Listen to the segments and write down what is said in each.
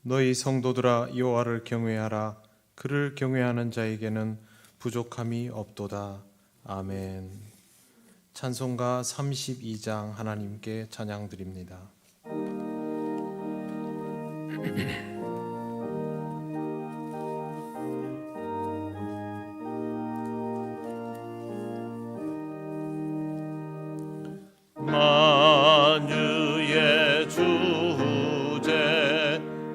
너희 성도들아 여호와를 경외하라. 그를 경외하는 자에게는 부족함이 없도다. 아멘. 찬송가 32장 하나님께 찬양 드립니다. 만유의 주제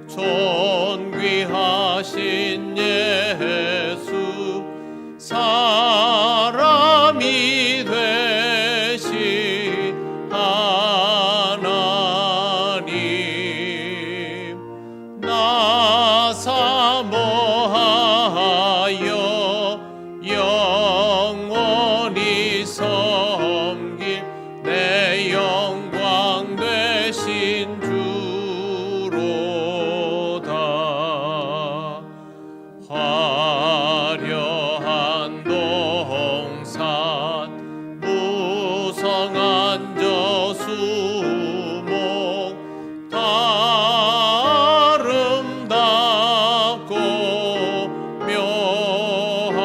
존귀하신 예수 사람이 되신 하나님 나 사모하여 영원히 섬길 내 영광 되신 주로다. 화려한 동산 무성한 저수목 다 아름답고 묘하나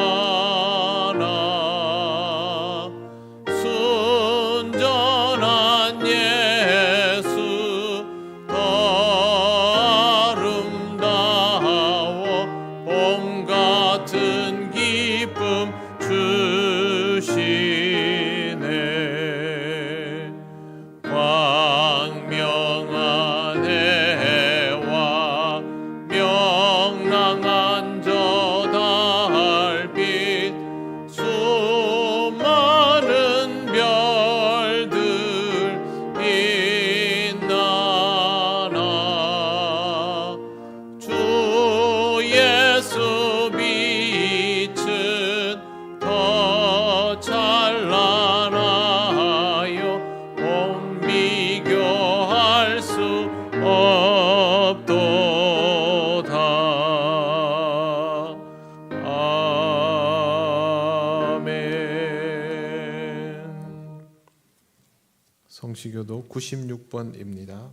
순전한 예수 더 아름다워 봄 같은 기쁨 주시네. 광명한 해와 명랑한 저 달빛 수많은 별들 빛나나 주 예수 빛은 더 찬란하여 봄 비교할 수 없도다. 아멘. 성시교도 96번입니다.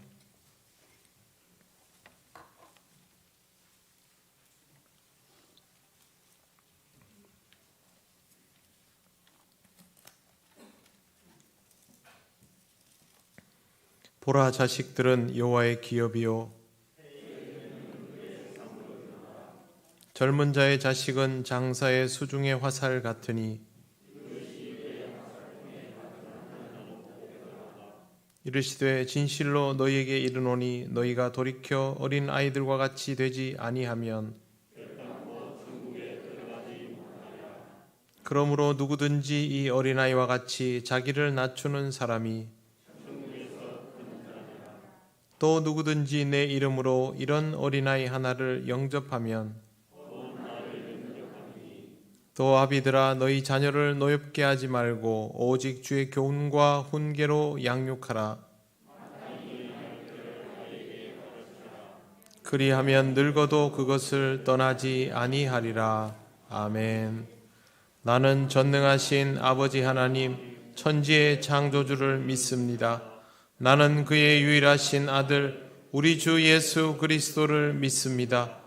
보라, 자식들은 여호와의 기업이요 젊은 자의 자식은 장사의 수중의 화살 같으니 이르시되 진실로 너희에게 이르노니 너희가 돌이켜 어린 아이들과 같이 되지 아니하면 그러므로 누구든지 이 어린아이와 같이 자기를 낮추는 사람이 또 누구든지 내 이름으로 이런 어린아이 하나를 영접하면 또 아비들아 너희 자녀를 노엽게 하지 말고 오직 주의 교훈과 훈계로 양육하라. 그리하면 늙어도 그것을 떠나지 아니하리라. 아멘. 나는 전능하신 아버지 하나님 천지의 창조주를 믿습니다. 나는 그의 유일하신 아들 우리 주 예수 그리스도를 믿습니다.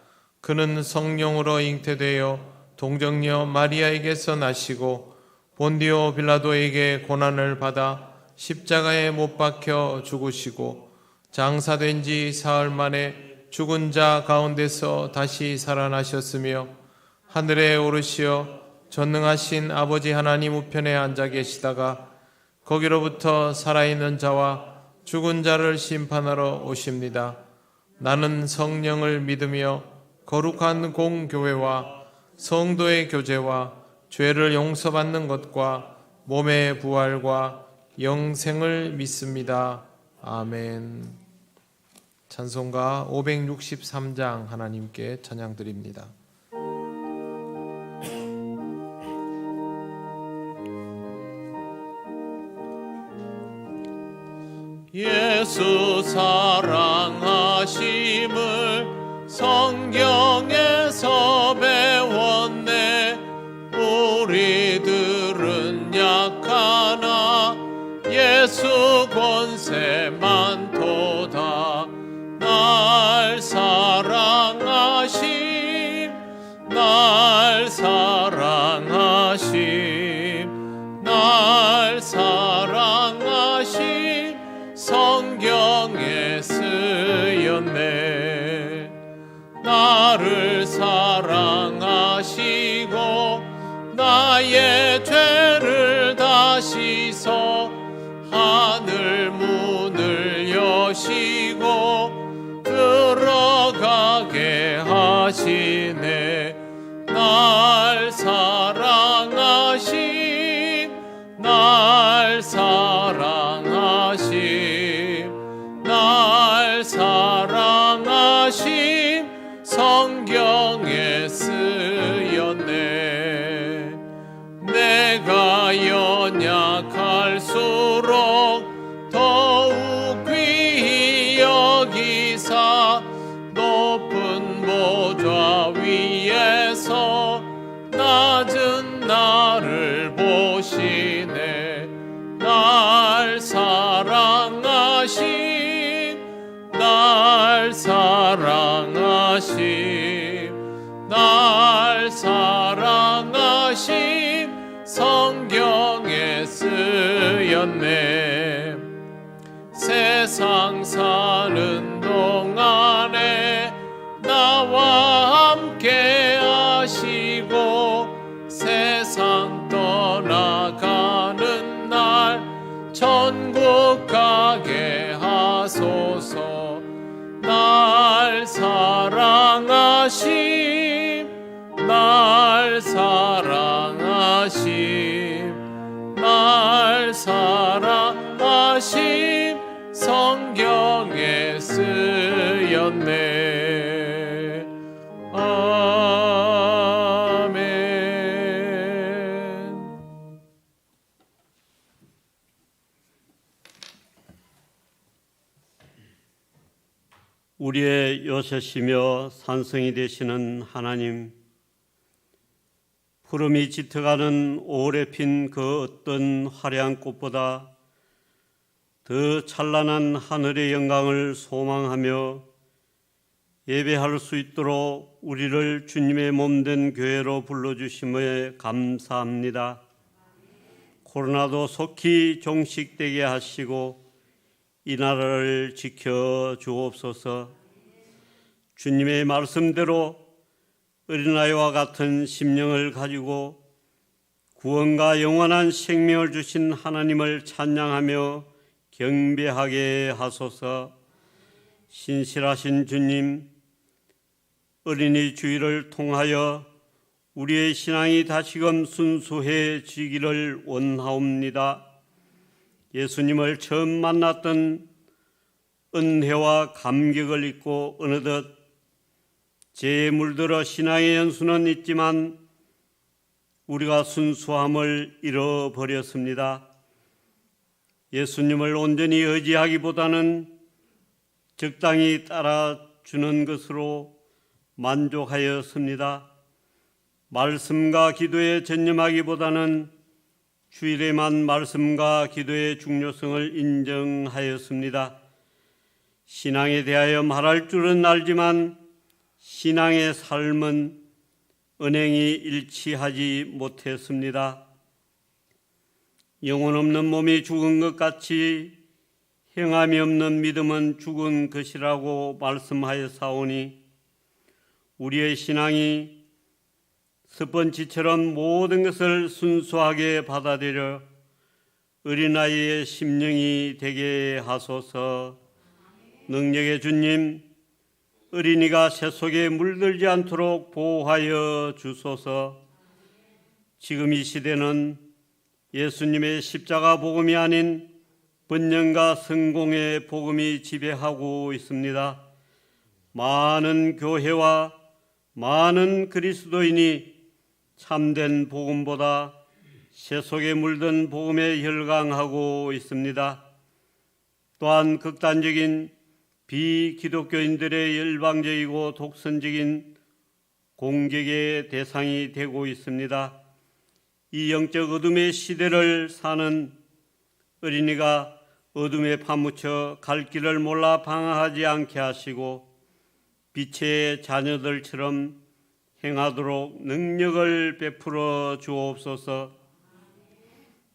그는 성령으로 잉태되어 동정녀 마리아에게서 나시고 본디오 빌라도에게 고난을 받아 십자가에 못 박혀 죽으시고 장사된 지 사흘 만에 죽은 자 가운데서 다시 살아나셨으며 하늘에 오르시어 전능하신 아버지 하나님 우편에 앉아 계시다가 거기로부터 살아있는 자와 죽은 자를 심판하러 오십니다. 나는 성령을 믿으며 거룩한 공교회와 성도의 교제와 죄를 용서받는 것과 몸의 부활과 영생을 믿습니다. 아멘. 찬송가 563장 하나님께 찬양 드립니다. 예수 사랑하심을 성경에서 배웠네. 우리들은 약하나 예수 권세 많도다. 날 사랑 날 사랑하신 성경에 쓰였네. 나를 사랑하시고 나의 죄를 다 씻어 하늘 문을 여시고 들어가게 하시네. 날 사랑하신 날 사랑하신 날 사랑하신 성경에 쓰였네. 내가 연약할수록 더욱 귀히 여기사 높은 보좌 위에서 낮은 나를 보시네. 날 사랑하신 날 사랑하신 날 사랑하신 성경에 쓰였네. 세상 사는 동안에 나와 함께 하시고 세상 떠나가는 날 천국 가게 하소서. 날 사랑하심 날 사랑하심 날 사랑하심 성경에 쓰였네. 아멘. 우리의 요새시며 산성이 되시는 하나님, 푸름이 짙어가는 오래 핀 그 어떤 화려한 꽃보다 더 찬란한 하늘의 영광을 소망하며 예배할 수 있도록 우리를 주님의 몸된 교회로 불러주심에 감사합니다. 코로나도 속히 종식되게 하시고 이 나라를 지켜 주옵소서. 주님의 말씀대로 어린아이와 같은 심령을 가지고 구원과 영원한 생명을 주신 하나님을 찬양하며 경배하게 하소서. 신실하신 주님, 어린이 주일을 통하여 우리의 신앙이 다시금 순수해지기를 원하옵니다. 예수님을 처음 만났던 은혜와 감격을 잊고 어느덧 죄에 물들어 신앙의 연수는 있지만 우리가 순수함을 잃어버렸습니다. 예수님을 온전히 의지하기보다는 적당히 따라주는 것으로 만족하였습니다. 말씀과 기도에 전념하기보다는 주일에만 말씀과 기도의 중요성을 인정하였습니다. 신앙에 대하여 말할 줄은 알지만 신앙의 삶은 언행이 일치하지 못했습니다. 영혼 없는 몸이 죽은 것 같이 행함이 없는 믿음은 죽은 것이라고 말씀하였사오니 우리의 신앙이 스펀지처럼 모든 것을 순수하게 받아들여 어린아이의 심령이 되게 하소서. 능력의 주님, 어린이가 새 속에 물들지 않도록 보호하여 주소서. 지금 이 시대는 예수님의 십자가 복음이 아닌 번영과 성공의 복음이 지배하고 있습니다. 많은 교회와 많은 그리스도인이 참된 복음보다 새 속에 물든 복음에 열광하고 있습니다. 또한 극단적인 비기독교인들의 열방적이고 독선적인 공격의 대상이 되고 있습니다. 이 영적 어둠의 시대를 사는 어린이가 어둠에 파묻혀 갈 길을 몰라 방황하지 않게 하시고 빛의 자녀들처럼 행하도록 능력을 베풀어 주옵소서.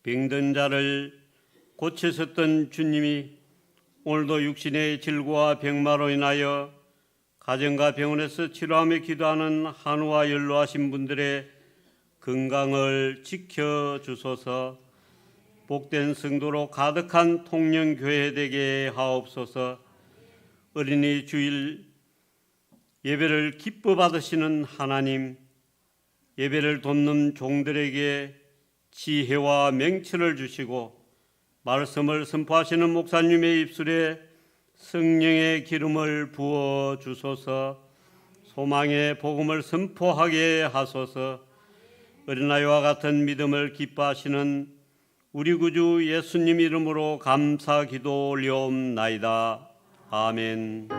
병든 자를 고치셨던 주님이 오늘도 육신의 질고와 병마로 인하여 가정과 병원에서 치료하며 기도하는 한우와 연로하신 분들의 건강을 지켜주소서. 복된 성도로 가득한 통영교회 되게 하옵소서. 어린이 주일 예배를 기뻐 받으시는 하나님, 예배를 돕는 종들에게 지혜와 명철을 주시고 말씀을 선포하시는 목사님의 입술에 성령의 기름을 부어 주소서. 소망의 복음을 선포하게 하소서. 어린아이와 같은 믿음을 기뻐하시는 우리 구주 예수님 이름으로 감사 기도 올려옵나이다. 아멘.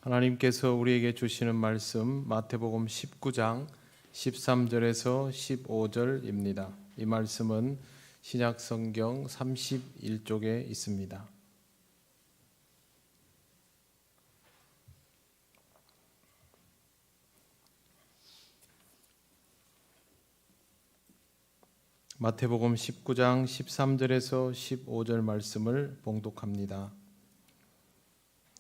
하나님께서 우리에게 주시는 말씀 마태복음 19장 13절에서 15절입니다. 이 말씀은 신약성경 31쪽에 있습니다. 마태복음 19장 13절에서 15절 말씀을 봉독합니다.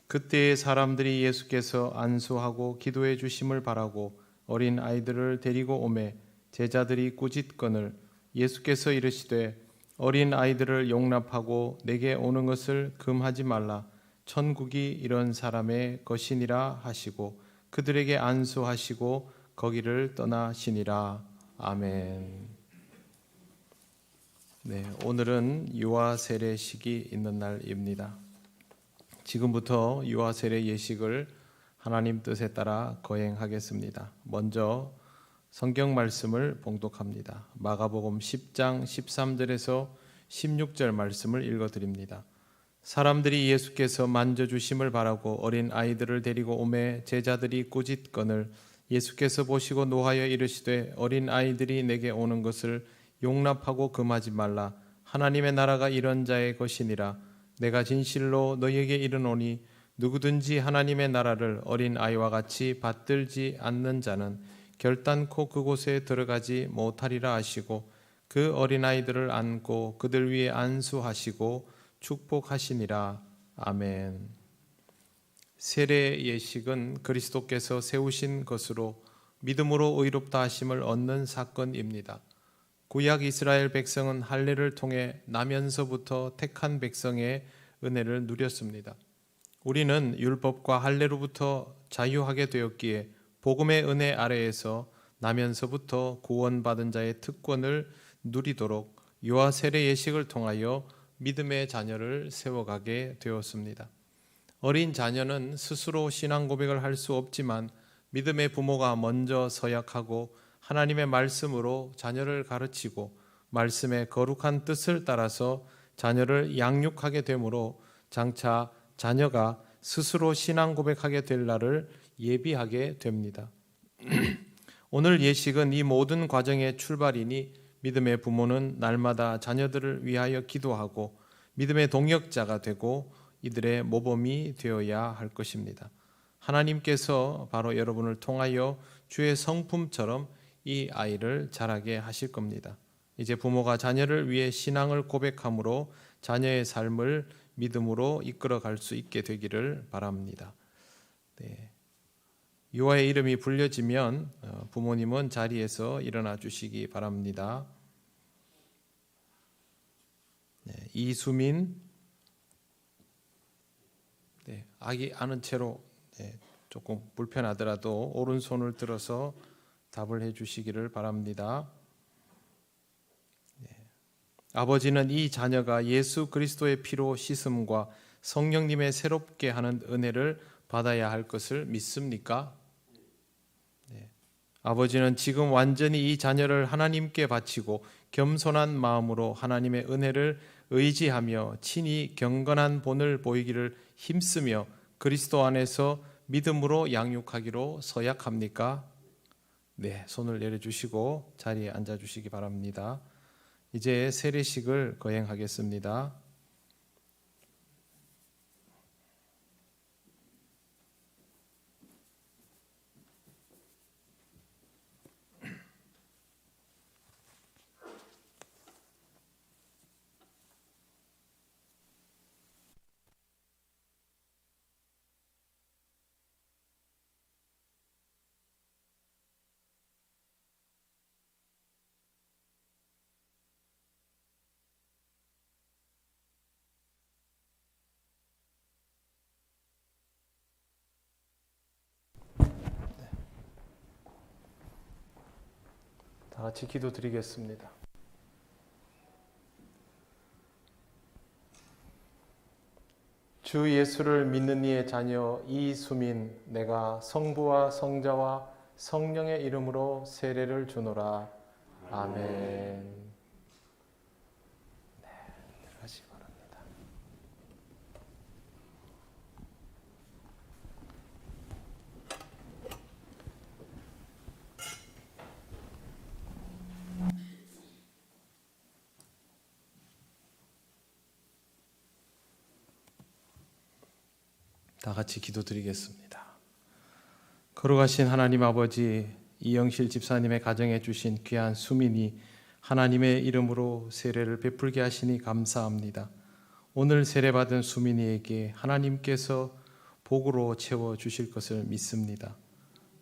그때에 사람들이 예수께서 안수하고 기도해 주심을 바라고 어린 아이들을 데리고 오매 제자들이 꾸짖거늘 예수께서 이르시되 어린 아이들을 용납하고 내게 오는 것을 금하지 말라. 천국이 이런 사람의 것이니라 하시고 그들에게 안수하시고 거기를 떠나시니라. 아멘. 네, 오늘은 유아 세례식이 있는 날입니다. 지금부터 유아 세례 예식을 하나님 뜻에 따라 거행하겠습니다. 먼저 성경 말씀을 봉독합니다. 마가복음 10장 13절에서 16절 말씀을 읽어드립니다. 사람들이 예수께서 만져주심을 바라고 어린 아이들을 데리고 오매 제자들이 꾸짖거늘 예수께서 보시고 노하여 이르시되 어린 아이들이 내게 오는 것을 용납하고 금하지 말라. 하나님의 나라가 이런 자의 것이니라. 내가 진실로 너희에게 이르노니 누구든지 하나님의 나라를 어린 아이와 같이 받들지 않는 자는 결단코 그곳에 들어가지 못하리라 하시고 그 어린 아이들을 안고 그들 위에 안수하시고 축복하시니라. 아멘. 세례 예식은 그리스도께서 세우신 것으로 믿음으로 의롭다 하심을 얻는 사건입니다. 구약 이스라엘 백성은 할례를 통해 나면서부터 택한 백성의 은혜를 누렸습니다. 우리는 율법과 할례로부터 자유하게 되었기에 복음의 은혜 아래에서 나면서부터 구원받은 자의 특권을 누리도록 유아 세례 예식을 통하여 믿음의 자녀를 세워가게 되었습니다. 어린 자녀는 스스로 신앙 고백을 할 수 없지만 믿음의 부모가 먼저 서약하고 하나님의 말씀으로 자녀를 가르치고 말씀의 거룩한 뜻을 따라서 자녀를 양육하게 되므로 장차 자녀가 스스로 신앙 고백하게 될 날을 예비하게 됩니다. 오늘 예식은 이 모든 과정의 출발이니 믿음의 부모는 날마다 자녀들을 위하여 기도하고 믿음의 동역자가 되고 이들의 모범이 되어야 할 것입니다. 하나님께서 바로 여러분을 통하여 주의 성품처럼 이 아이를 자라게 하실 겁니다. 이제 부모가 자녀를 위해 신앙을 고백함으로 자녀의 삶을 믿음으로 이끌어갈 수 있게 되기를 바랍니다. 네. 유아의 이름이 불려지면 부모님은 자리에서 일어나 주시기 바랍니다. 네. 이수민, 네. 아기 안은 채로 조금 불편하더라도 오른손을 들어서 답을 해주시기를 바랍니다. 아버지는 이 자녀가 예수 그리스도의 피로 씻음과 성령님의 새롭게 하는 은혜를 받아야 할 것을 믿습니까? 아버지는 지금 완전히 이 자녀를 하나님께 바치고 겸손한 마음으로 하나님의 은혜를 의지하며 친히 경건한 본을 보이기를 힘쓰며 그리스도 안에서 믿음으로 양육하기로 서약합니까? 네, 손을 내려주시고 자리에 앉아주시기 바랍니다. 이제 세례식을 거행하겠습니다. 다 같이 기도드리겠습니다. 주 예수를 믿는 이의 자녀 이수민, 내가 성부와 성자와 성령의 이름으로 세례를 주노라. 아멘. 네, 들어가시기 바랍니다. 다 같이 기도드리겠습니다. 거룩하신 하나님 아버지, 이영실 집사님의 가정에 주신 귀한 수민이 하나님의 이름으로 세례를 베풀게 하시니 감사합니다. 오늘 세례받은 수민이에게 하나님께서 복으로 채워주실 것을 믿습니다.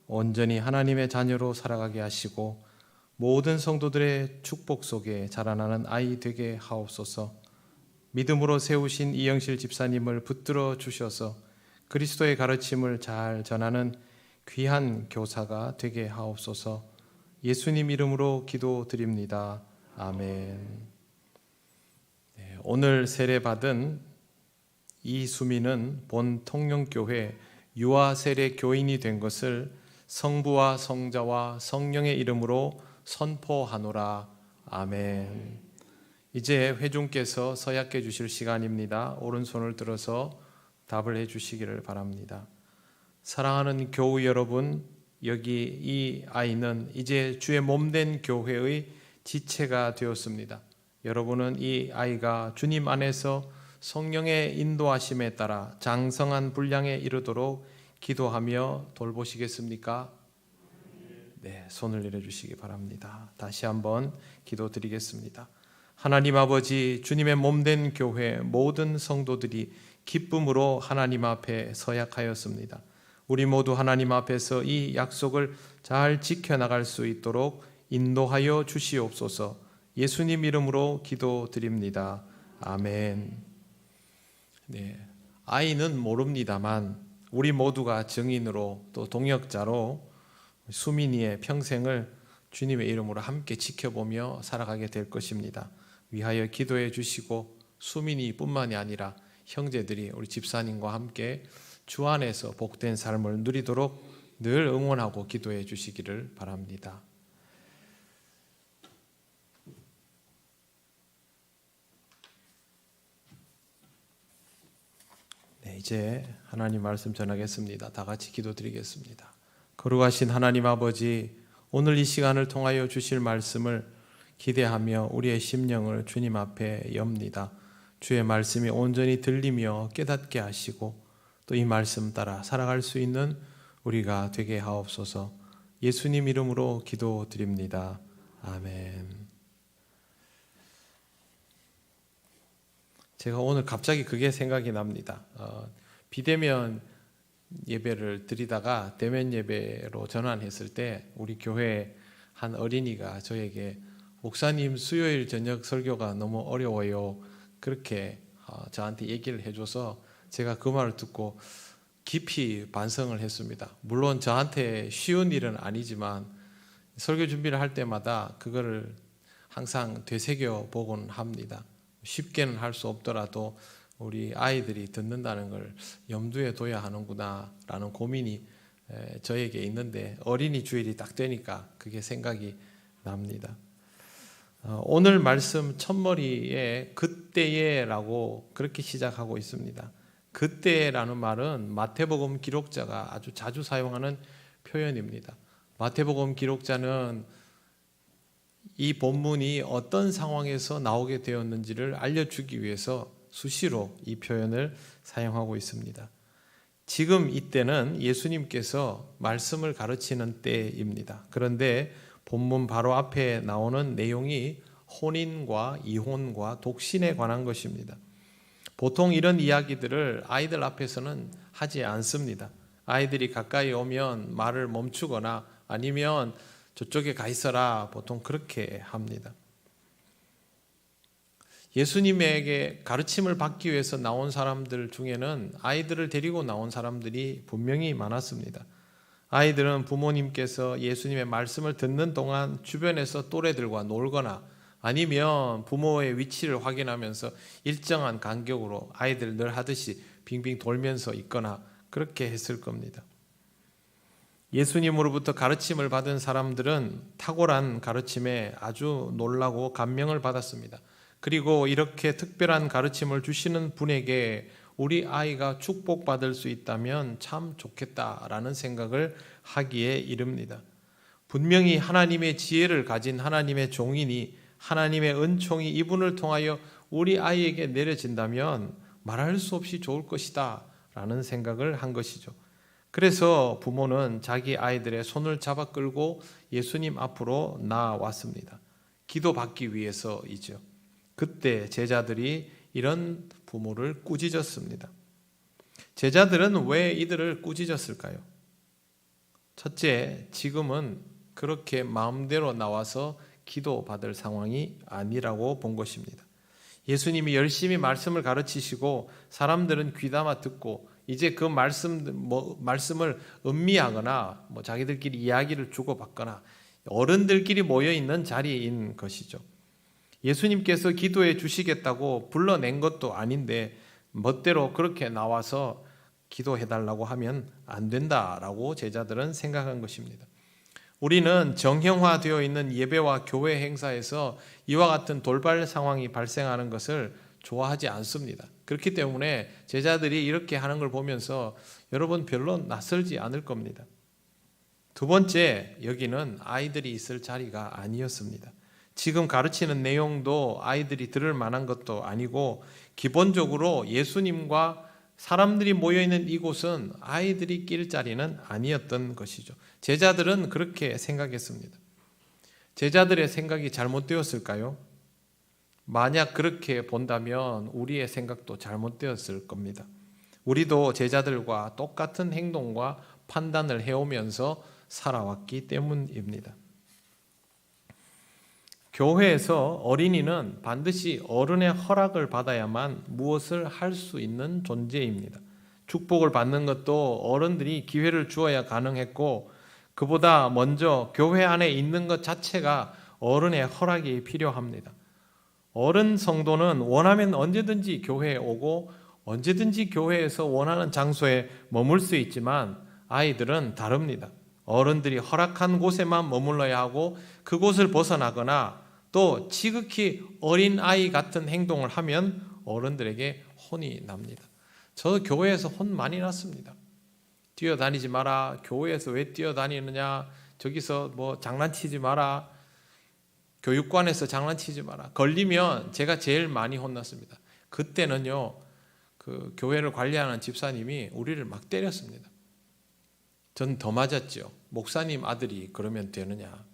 온전히 하나님의 자녀로 살아가게 하시고 모든 성도들의 축복 속에 자라나는 아이 되게 하옵소서. 믿음으로 세우신 이영실 집사님을 붙들어 주셔서 그리스도의 가르침을 잘 전하는 귀한 교사가 되게 하옵소서. 예수님 이름으로 기도드립니다. 아멘. 네, 오늘 세례받은 이수민은 본 통영교회 유아세례 교인이 된 것을 성부와 성자와 성령의 이름으로 선포하노라. 아멘. 이제 회중께서 서약해 주실 시간입니다. 오른손을 들어서 답을 해 주시기를 바랍니다. 사랑하는 교우 여러분, 여기 이 아이는 이제 주의 몸된 교회의 지체가 되었습니다. 여러분은 이 아이가 주님 안에서 성령의 인도하심에 따라 장성한 분량에 이르도록 기도하며 돌보시겠습니까? 네, 손을 내려주시기 바랍니다. 다시 한번 기도드리겠습니다. 하나님 아버지, 주님의 몸된 교회 모든 성도들이 기쁨으로 하나님 앞에 서약하였습니다. 우리 모두 하나님 앞에서 이 약속을 잘 지켜나갈 수 있도록 인도하여 주시옵소서. 예수님 이름으로 기도드립니다. 아멘. 네, 아이는 모릅니다만 우리 모두가 증인으로 또 동역자로 수민이의 평생을 주님의 이름으로 함께 지켜보며 살아가게 될 것입니다. 위하여 기도해 주시고 수민이 뿐만이 아니라 형제들이 우리 집사님과 함께 주 안에서 복된 삶을 누리도록 늘 응원하고 기도해 주시기를 바랍니다. 네, 이제 하나님 말씀 전하겠습니다. 다 같이 기도드리겠습니다. 거룩하신 하나님 아버지, 오늘 이 시간을 통하여 주실 말씀을 기대하며 우리의 심령을 주님 앞에 엽니다. 주의 말씀이 온전히 들리며 깨닫게 하시고 또 이 말씀 따라 살아갈 수 있는 우리가 되게 하옵소서. 예수님 이름으로 기도드립니다. 아멘. 제가 오늘 갑자기 그게 생각이 납니다. 비대면 예배를 드리다가 대면 예배로 전환했을 때 우리 교회 한 어린이가 저에게 목사님 수요일 저녁 설교가 너무 어려워요. 그렇게 저한테 얘기를 해줘서 제가 그 말을 듣고 깊이 반성을 했습니다. 물론 저한테 쉬운 일은 아니지만 설교 준비를 할 때마다 그거를 항상 되새겨 보곤 합니다. 쉽게는 할 수 없더라도 우리 아이들이 듣는다는 걸 염두에 둬야 하는구나 라는 고민이 저에게 있는데 어린이 주일이 딱 되니까 그게 생각이 납니다. 오늘 말씀 첫머리에 그때에라고 그렇게 시작하고 있습니다. 그때라는 말은 마태복음 기록자가 아주 자주 사용하는 표현입니다. 마태복음 기록자는 이 본문이 어떤 상황에서 나오게 되었는지를 알려주기 위해서 수시로 이 표현을 사용하고 있습니다. 지금 이때는 예수님께서 말씀을 가르치는 때입니다. 그런데 본문 바로 앞에 나오는 내용이 혼인과 이혼과 독신에 관한 것입니다. 보통 이런 이야기들을 아이들 앞에서는 하지 않습니다. 아이들이 가까이 오면 말을 멈추거나 아니면 저쪽에 가 있어라 보통 그렇게 합니다. 예수님에게 가르침을 받기 위해서 나온 사람들 중에는 아이들을 데리고 나온 사람들이 분명히 많았습니다. 아이들은 부모님께서 예수님의 말씀을 듣는 동안 주변에서 또래들과 놀거나 아니면 부모의 위치를 확인하면서 일정한 간격으로 아이들 늘 하듯이 빙빙 돌면서 있거나 그렇게 했을 겁니다. 예수님으로부터 가르침을 받은 사람들은 탁월한 가르침에 아주 놀라고 감명을 받았습니다. 그리고 이렇게 특별한 가르침을 주시는 분에게 우리 아이가 축복받을 수 있다면 참 좋겠다라는 생각을 하기에 이릅니다. 분명히 하나님의 지혜를 가진 하나님의 종이니 하나님의 은총이 이분을 통하여 우리 아이에게 내려진다면 말할 수 없이 좋을 것이다 라는 생각을 한 것이죠. 그래서 부모는 자기 아이들의 손을 잡아 끌고 예수님 앞으로 나왔습니다. 기도받기 위해서이죠. 그때 제자들이 이런 부모를 꾸짖었습니다. 제자들은 왜 이들을 꾸짖었을까요? 첫째, 지금은 그렇게 마음대로 나와서 기도받을 상황이 아니라고 본 것입니다. 예수님이 열심히 말씀을 가르치시고 사람들은 귀담아 듣고 이제 그 말씀을 음미하거나 자기들끼리 이야기를 주고받거나 어른들끼리 모여있는 자리인 것이죠. 예수님께서 기도해 주시겠다고 불러낸 것도 아닌데 멋대로 그렇게 나와서 기도해달라고 하면 안 된다라고 제자들은 생각한 것입니다. 우리는 정형화되어 있는 예배와 교회 행사에서 이와 같은 돌발 상황이 발생하는 것을 좋아하지 않습니다. 그렇기 때문에 제자들이 이렇게 하는 걸 보면서 여러분 별로 낯설지 않을 겁니다. 두 번째, 여기는 아이들이 있을 자리가 아니었습니다. 지금 가르치는 내용도 아이들이 들을 만한 것도 아니고 기본적으로 예수님과 사람들이 모여있는 이곳은 아이들이 낄 자리는 아니었던 것이죠. 제자들은 그렇게 생각했습니다. 제자들의 생각이 잘못되었을까요? 만약 그렇게 본다면 우리의 생각도 잘못되었을 겁니다. 우리도 제자들과 똑같은 행동과 판단을 해오면서 살아왔기 때문입니다. 교회에서 어린이는 반드시 어른의 허락을 받아야만 무엇을 할 수 있는 존재입니다. 축복을 받는 것도 어른들이 기회를 주어야 가능했고 그보다 먼저 교회 안에 있는 것 자체가 어른의 허락이 필요합니다. 어른 성도는 원하면 언제든지 교회에 오고 언제든지 교회에서 원하는 장소에 머물 수 있지만 아이들은 다릅니다. 어른들이 허락한 곳에만 머물러야 하고 그곳을 벗어나거나 또 지극히 어린아이 같은 행동을 하면 어른들에게 혼이 납니다. 저 교회에서 혼 많이 났습니다. 뛰어다니지 마라. 교회에서 왜 뛰어다니느냐. 저기서 장난치지 마라. 교육관에서 장난치지 마라. 걸리면 제가 제일 많이 혼났습니다. 그때는요, 그 교회를 관리하는 집사님이 우리를 막 때렸습니다. 전 더 맞았죠. 목사님 아들이 그러면 되느냐.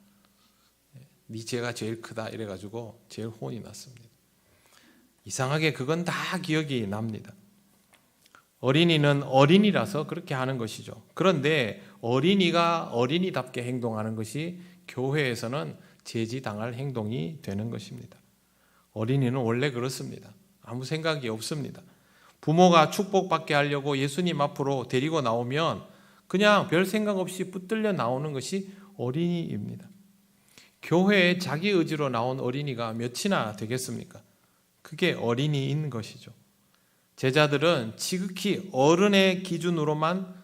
네 죄가 제일 크다 이래가지고 제일 혼이 났습니다. 이상하게 그건 다 기억이 납니다. 어린이는 어린이라서 그렇게 하는 것이죠. 그런데 어린이가 어린이답게 행동하는 것이 교회에서는 제지당할 행동이 되는 것입니다. 어린이는 원래 그렇습니다. 아무 생각이 없습니다. 부모가 축복받게 하려고 예수님 앞으로 데리고 나오면 그냥 별 생각 없이 붙들려 나오는 것이 어린이입니다. 교회에 자기 의지로 나온 어린이가 몇이나 되겠습니까? 그게 어린이인 것이죠. 제자들은 지극히 어른의 기준으로만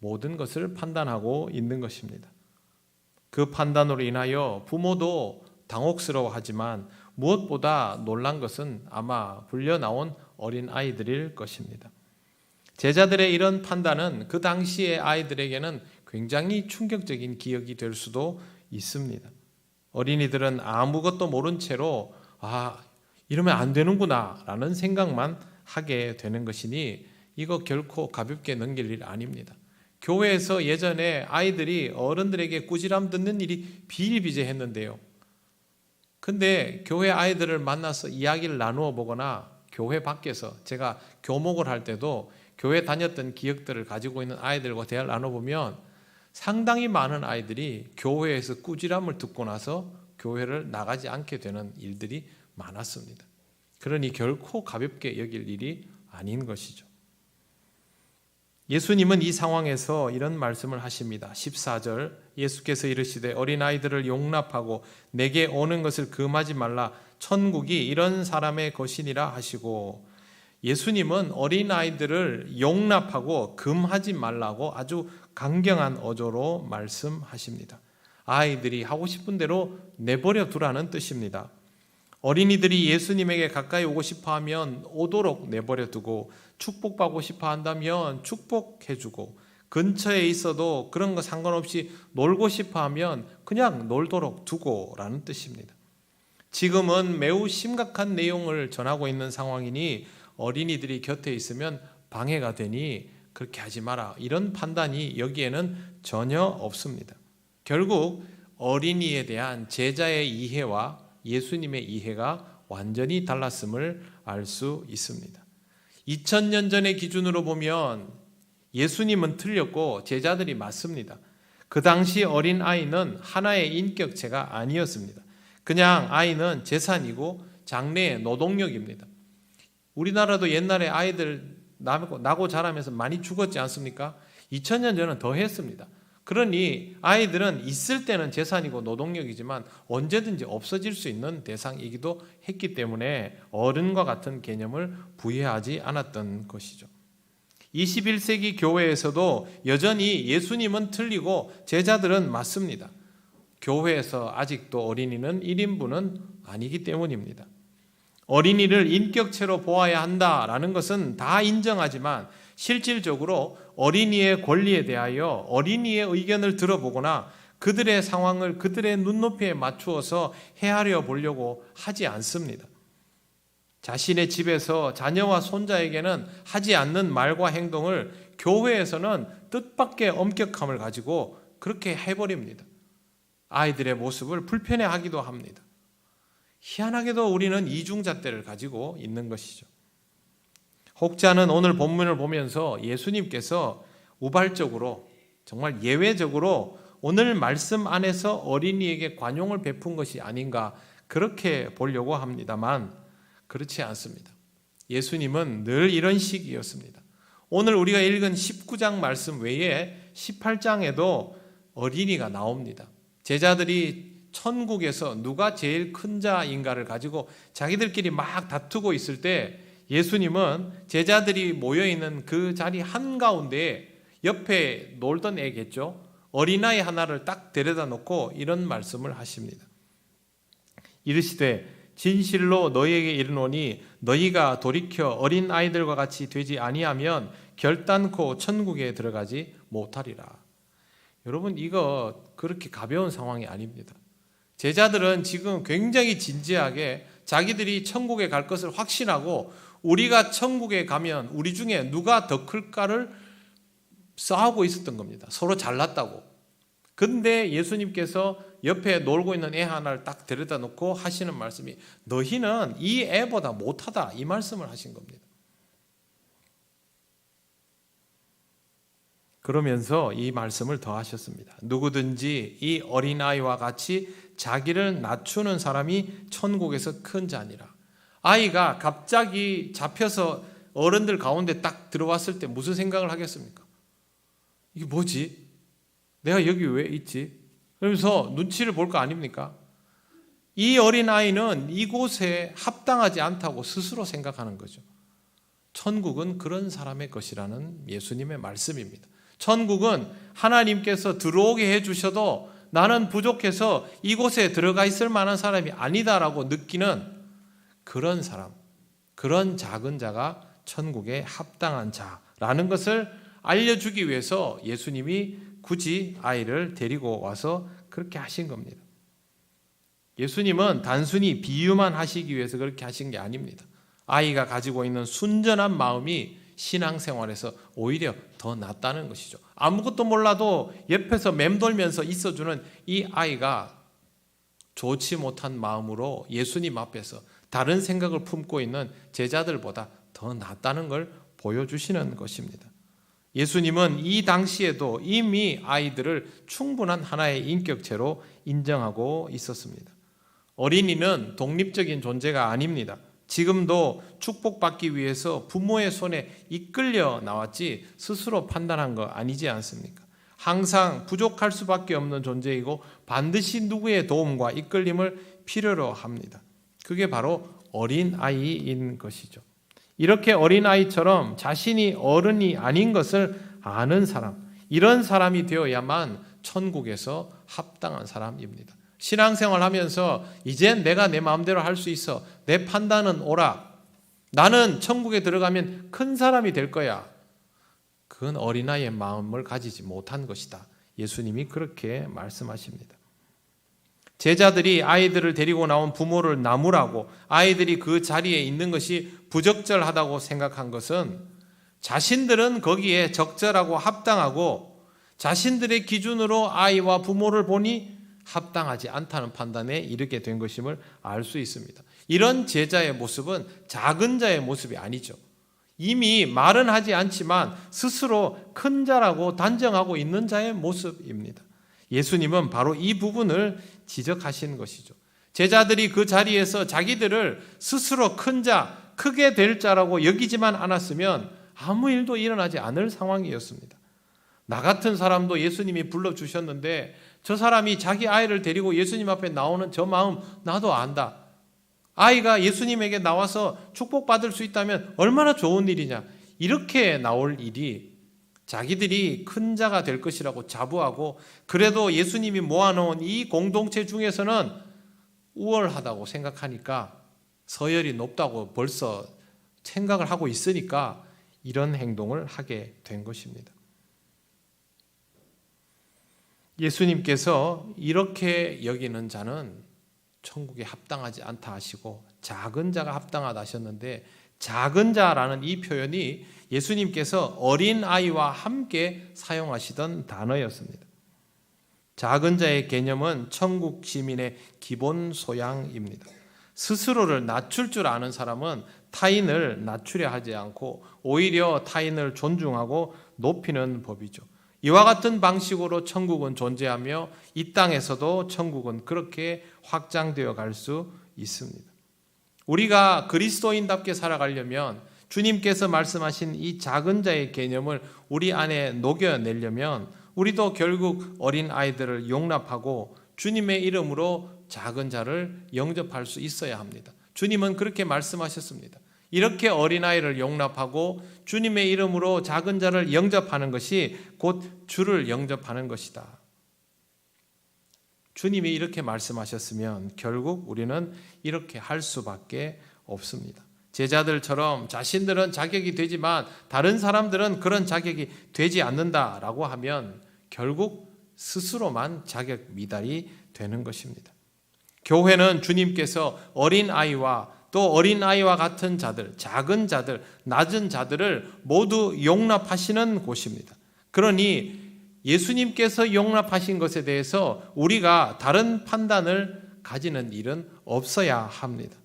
모든 것을 판단하고 있는 것입니다. 그 판단으로 인하여 부모도 당혹스러워하지만 무엇보다 놀란 것은 아마 불려나온 어린 아이들일 것입니다. 제자들의 이런 판단은 그 당시의 아이들에게는 굉장히 충격적인 기억이 될 수도 있습니다. 어린이들은 아무것도 모른 채로 이러면 안 되는구나 라는 생각만 하게 되는 것이니 이거 결코 가볍게 넘길 일 아닙니다. 교회에서 예전에 아이들이 어른들에게 꾸지람 듣는 일이 비일비재했는데요. 근데 교회 아이들을 만나서 이야기를 나누어 보거나 교회 밖에서 제가 교목을 할 때도 교회 다녔던 기억들을 가지고 있는 아이들과 대화를 나눠보면 상당히 많은 아이들이 교회에서 꾸지람을 듣고 나서 교회를 나가지 않게 되는 일들이 많았습니다. 그러니 결코 가볍게 여길 일이 아닌 것이죠. 예수님은 이 상황에서 이런 말씀을 하십니다. 14절 예수께서 이르시되 어린아이들을 용납하고 내게 오는 것을 금하지 말라 천국이 이런 사람의 것이니라 하시고, 예수님은 어린아이들을 용납하고 금하지 말라고 아주 강경한 어조로 말씀하십니다. 아이들이 하고 싶은 대로 내버려 두라는 뜻입니다. 어린이들이 예수님에게 가까이 오고 싶어하면 오도록 내버려 두고, 축복받고 싶어 한다면 축복해주고, 근처에 있어도 그런 거 상관없이 놀고 싶어 하면 그냥 놀도록 두고라는 뜻입니다. 지금은 매우 심각한 내용을 전하고 있는 상황이니 어린이들이 곁에 있으면 방해가 되니 그렇게 하지 마라, 이런 판단이 여기에는 전혀 없습니다. 결국 어린이에 대한 제자의 이해와 예수님의 이해가 완전히 달랐음을 알 수 있습니다. 2000년 전의 기준으로 보면 예수님은 틀렸고 제자들이 맞습니다. 그 당시 어린아이는 하나의 인격체가 아니었습니다. 그냥 아이는 재산이고 장래의 노동력입니다. 우리나라도 옛날에 아이들 나고 자라면서 많이 죽었지 않습니까? 2000년 전은 더 했습니다. 그러니 아이들은 있을 때는 재산이고 노동력이지만 언제든지 없어질 수 있는 대상이기도 했기 때문에 어른과 같은 개념을 부여하지 않았던 것이죠. 21세기 교회에서도 여전히 예수님은 틀리고 제자들은 맞습니다. 교회에서 아직도 어린이는 1인분은 아니기 때문입니다. 어린이를 인격체로 보아야 한다라는 것은 다 인정하지만 실질적으로 어린이의 권리에 대하여 어린이의 의견을 들어보거나 그들의 상황을 그들의 눈높이에 맞추어서 헤아려 보려고 하지 않습니다. 자신의 집에서 자녀와 손자에게는 하지 않는 말과 행동을 교회에서는 뜻밖의 엄격함을 가지고 그렇게 해버립니다. 아이들의 모습을 불편해하기도 합니다. 희한하게도 우리는 이중잣대를 가지고 있는 것이죠. 혹자는 오늘 본문을 보면서 예수님께서 우발적으로 정말 예외적으로 오늘 말씀 안에서 어린이에게 관용을 베푼 것이 아닌가 그렇게 보려고 합니다만 그렇지 않습니다. 예수님은 늘 이런 식이었습니다. 오늘 우리가 읽은 19장 말씀 외에 18장에도 어린이가 나옵니다. 제자들이 천국에서 누가 제일 큰 자인가를 가지고 자기들끼리 막 다투고 있을 때 예수님은 제자들이 모여있는 그 자리 한가운데에 옆에 놀던 애겠죠. 어린아이 하나를 딱 데려다 놓고 이런 말씀을 하십니다. 이르시되 진실로 너희에게 이르노니 너희가 돌이켜 어린아이들과 같이 되지 아니하면 결단코 천국에 들어가지 못하리라. 여러분, 이거 그렇게 가벼운 상황이 아닙니다. 제자들은 지금 굉장히 진지하게 자기들이 천국에 갈 것을 확신하고 우리가 천국에 가면 우리 중에 누가 더 클까를 싸우고 있었던 겁니다. 서로 잘났다고. 근데 예수님께서 옆에 놀고 있는 애 하나를 딱 데려다 놓고 하시는 말씀이 너희는 이 애보다 못하다, 이 말씀을 하신 겁니다. 그러면서 이 말씀을 더 하셨습니다. 누구든지 이 어린아이와 같이 자기를 낮추는 사람이 천국에서 큰 자니라. 아이가 갑자기 잡혀서 어른들 가운데 딱 들어왔을 때 무슨 생각을 하겠습니까? 이게 뭐지? 내가 여기 왜 있지? 그러면서 눈치를 볼 거 아닙니까? 이 어린아이는 이곳에 합당하지 않다고 스스로 생각하는 거죠. 천국은 그런 사람의 것이라는 예수님의 말씀입니다. 천국은 하나님께서 들어오게 해주셔도 나는 부족해서 이곳에 들어가 있을 만한 사람이 아니다라고 느끼는 그런 사람, 그런 작은 자가 천국에 합당한 자라는 것을 알려주기 위해서 예수님이 굳이 아이를 데리고 와서 그렇게 하신 겁니다. 예수님은 단순히 비유만 하시기 위해서 그렇게 하신 게 아닙니다. 아이가 가지고 있는 순전한 마음이 신앙생활에서 오히려 더 낫다는 것이죠. 아무것도 몰라도 옆에서 맴돌면서 있어주는 이 아이가 좋지 못한 마음으로 예수님 앞에서 다른 생각을 품고 있는 제자들보다 더 낫다는 걸 보여주시는 것입니다. 예수님은 이 당시에도 이미 아이들을 충분한 하나의 인격체로 인정하고 있었습니다. 어린이는 독립적인 존재가 아닙니다. 지금도 축복받기 위해서 부모의 손에 이끌려 나왔지 스스로 판단한 거 아니지 않습니까? 항상 부족할 수밖에 없는 존재이고 반드시 누구의 도움과 이끌림을 필요로 합니다. 그게 바로 어린아이인 것이죠. 이렇게 어린아이처럼 자신이 어른이 아닌 것을 아는 사람, 이런 사람이 되어야만 천국에서 합당한 사람입니다. 신앙생활 하면서 이젠 내가 내 마음대로 할 수 있어. 내 판단은 옳아. 나는 천국에 들어가면 큰 사람이 될 거야. 그건 어린아이의 마음을 가지지 못한 것이다. 예수님이 그렇게 말씀하십니다. 제자들이 아이들을 데리고 나온 부모를 나무라고 아이들이 그 자리에 있는 것이 부적절하다고 생각한 것은 자신들은 거기에 적절하고 합당하고 자신들의 기준으로 아이와 부모를 보니 합당하지 않다는 판단에 이르게 된 것임을 알 수 있습니다. 이런 제자의 모습은 작은 자의 모습이 아니죠. 이미 말은 하지 않지만 스스로 큰 자라고 단정하고 있는 자의 모습입니다. 예수님은 바로 이 부분을 지적하신 것이죠. 제자들이 그 자리에서 자기들을 스스로 큰 자, 크게 될 자라고 여기지만 않았으면 아무 일도 일어나지 않을 상황이었습니다. 나 같은 사람도 예수님이 불러주셨는데 저 사람이 자기 아이를 데리고 예수님 앞에 나오는 저 마음 나도 안다. 아이가 예수님에게 나와서 축복받을 수 있다면 얼마나 좋은 일이냐. 이렇게 나올 일이 자기들이 큰 자가 될 것이라고 자부하고 그래도 예수님이 모아놓은 이 공동체 중에서는 우월하다고 생각하니까 서열이 높다고 벌써 생각을 하고 있으니까 이런 행동을 하게 된 것입니다. 예수님께서 이렇게 여기는 자는 천국에 합당하지 않다 하시고 작은 자가 합당하다 하셨는데 작은 자라는 이 표현이 예수님께서 어린아이와 함께 사용하시던 단어였습니다. 작은 자의 개념은 천국 시민의 기본 소양입니다. 스스로를 낮출 줄 아는 사람은 타인을 낮추려 하지 않고 오히려 타인을 존중하고 높이는 법이죠. 이와 같은 방식으로 천국은 존재하며 이 땅에서도 천국은 그렇게 확장되어 갈 수 있습니다. 우리가 그리스도인답게 살아가려면 주님께서 말씀하신 이 작은 자의 개념을 우리 안에 녹여내려면 우리도 결국 어린 아이들을 용납하고 주님의 이름으로 작은 자를 영접할 수 있어야 합니다. 주님은 그렇게 말씀하셨습니다. 이렇게 어린아이를 용납하고 주님의 이름으로 작은 자를 영접하는 것이 곧 주를 영접하는 것이다. 주님이 이렇게 말씀하셨으면 결국 우리는 이렇게 할 수밖에 없습니다. 제자들처럼 자신들은 자격이 되지만 다른 사람들은 그런 자격이 되지 않는다라고 하면 결국 스스로만 자격 미달이 되는 것입니다. 교회는 주님께서 어린아이와 또 어린아이와 같은 자들, 작은 자들, 낮은 자들을 모두 용납하시는 곳입니다. 그러니 예수님께서 용납하신 것에 대해서 우리가 다른 판단을 가지는 일은 없어야 합니다.